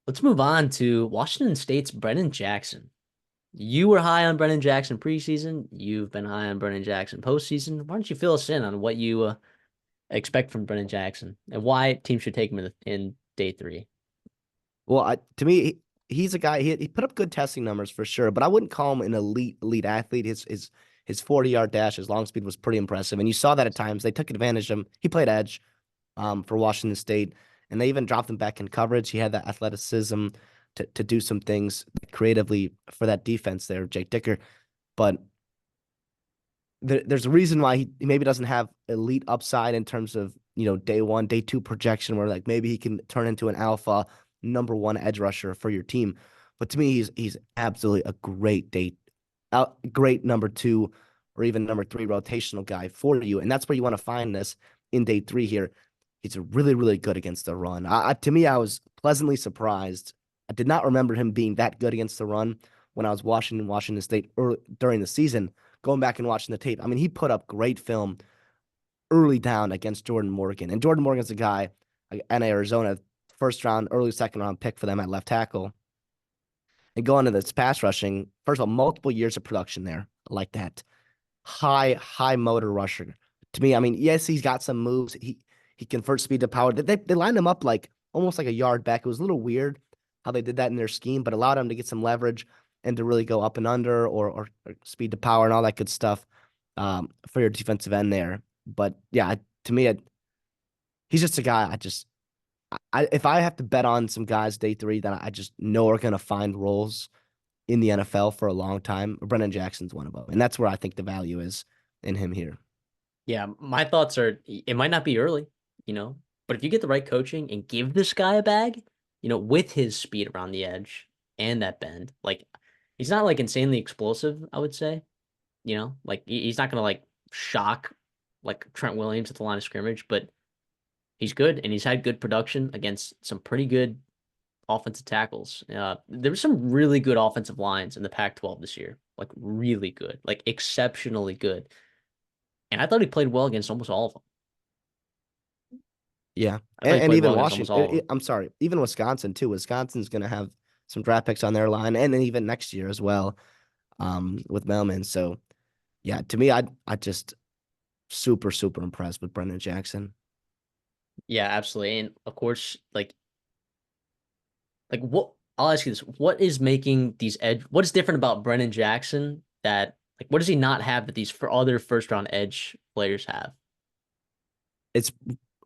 Let's move on to Washington State's Brennan Jackson. You were high on Brennan Jackson preseason. You've been high on Brennan Jackson postseason. Why don't you fill us in on what you expect from Brennan Jackson and why teams should take him in day three? Well, to me, he's a guy. He put up good testing numbers for sure, but I wouldn't call him an elite athlete. His 40-yard dash, his long speed was pretty impressive, and you saw that at times. They took advantage of him. He played edge, for Washington State, and they even dropped him back in coverage. He had that athleticism to do some things creatively for that defense there, Jake Dicker. But there's a reason why he maybe doesn't have elite upside in terms of day one, day two projection, where like maybe he can turn into an alpha number one edge rusher for your team. But to me, he's absolutely a great number two or even number three rotational guy for you, and that's where you want to find this in day three here. He's really good against the run. To me, I was pleasantly surprised. I did not remember him being that good against the run when I was watching Washington State during the season. Going back and watching the tape, I mean, he put up great film early down against Jordan Morgan. And Jordan Morgan's a guy in Arizona, first round, early second round pick for them at left tackle. And going to this pass rushing, first of all, multiple years of production there like that. High motor rusher. To me, I mean, yes, he's got some moves. He converts speed to power. They lined him up like almost like a yard back. It was a little weird how they did that in their scheme, but allowed him to get some leverage and to really go up and under or speed to power and all that good stuff for your defensive end there. But yeah, to me, he's just a guy. If I have to bet on some guys day three that I just know are going to find roles in the NFL for a long time, Brennan Jackson's one of them, and that's where I think the value is in him here. Yeah, my thoughts are it might not be early, but if you get the right coaching and give this guy a bag, with his speed around the edge and that bend, like he's not like insanely explosive, I would say, like he's not gonna like shock like Trent Williams at the line of scrimmage, but he's good and he's had good production against some pretty good offensive tackles. There were some really good offensive lines in the Pac-12 this year, like really good, like exceptionally good. And I thought he played well against almost all of them. Yeah, I thought he and played well even against almost all of Washington. them. I'm sorry, even Wisconsin too. Wisconsin's going to have some draft picks on their line, and then even next year as well, with Melman. So yeah, to me, I just super impressed with Brendan Jackson. Yeah, absolutely. And of course, like what I'll ask you this: what is making these edge? What is different about Brennan Jackson that like what does he not have that these for other first round edge players have? It's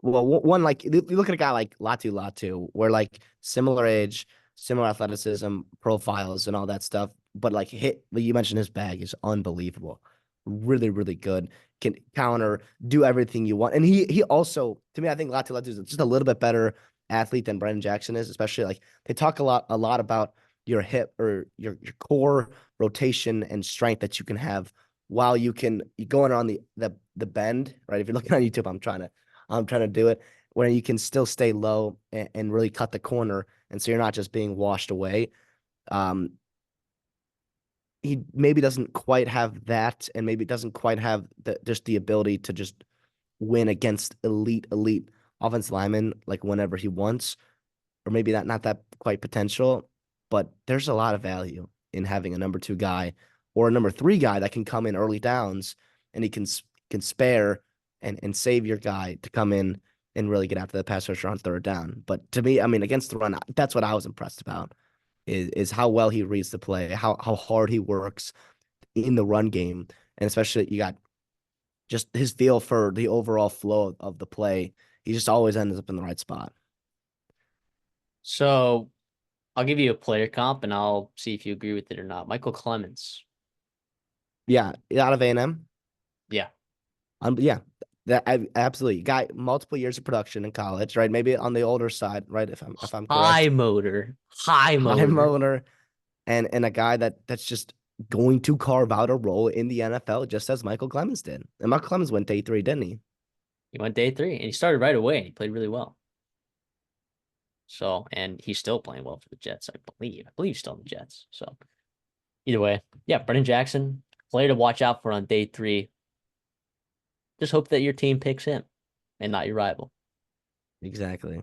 well, one like you look at a guy like Latu, where like similar age, similar athleticism profiles and all that stuff, but like you mentioned his bag is unbelievable, really good. Can counter, do everything you want, and he also to me I think Latu is just a little bit better athlete than Brendan Jackson is, especially like they talk a lot about your hip or your core rotation and strength that you can have while you going on the bend, right? If you're looking on YouTube, I'm trying to do it where you can still stay low and really cut the corner, and so you're not just being washed away. Um, he maybe doesn't quite have that, and maybe doesn't quite have just the ability to just win against elite offensive linemen like whenever he wants, or maybe not that quite potential. But there's a lot of value in having a number two guy or a number three guy that can come in early downs and he can spare and save your guy to come in and really get after the pass rusher on third down. But to me, I mean, against the run, that's what I was impressed about is how well he reads the play, how hard he works in the run game, and especially you got just his feel for the overall flow of the play. He just always ends up in the right spot. So I'll give you a player comp and I'll see if you agree with it or not. Michael Clemens. Yeah, out of A&M. Yeah. Yeah, that absolutely got multiple years of production in college, right? Maybe on the older side, right? If I'm High correct, motor. High high motor. motor and a guy that's just going to carve out a role in the NFL just as Michael Clemens did. And Michael Clemens went day three, didn't he? He went day three and he started right away and he played really well. So, and he's still playing well for the Jets, I believe. I believe he's still in the Jets. So, either way, yeah, Brennan Jackson, player to watch out for on day three. Just hope that your team picks him and not your rival. Exactly.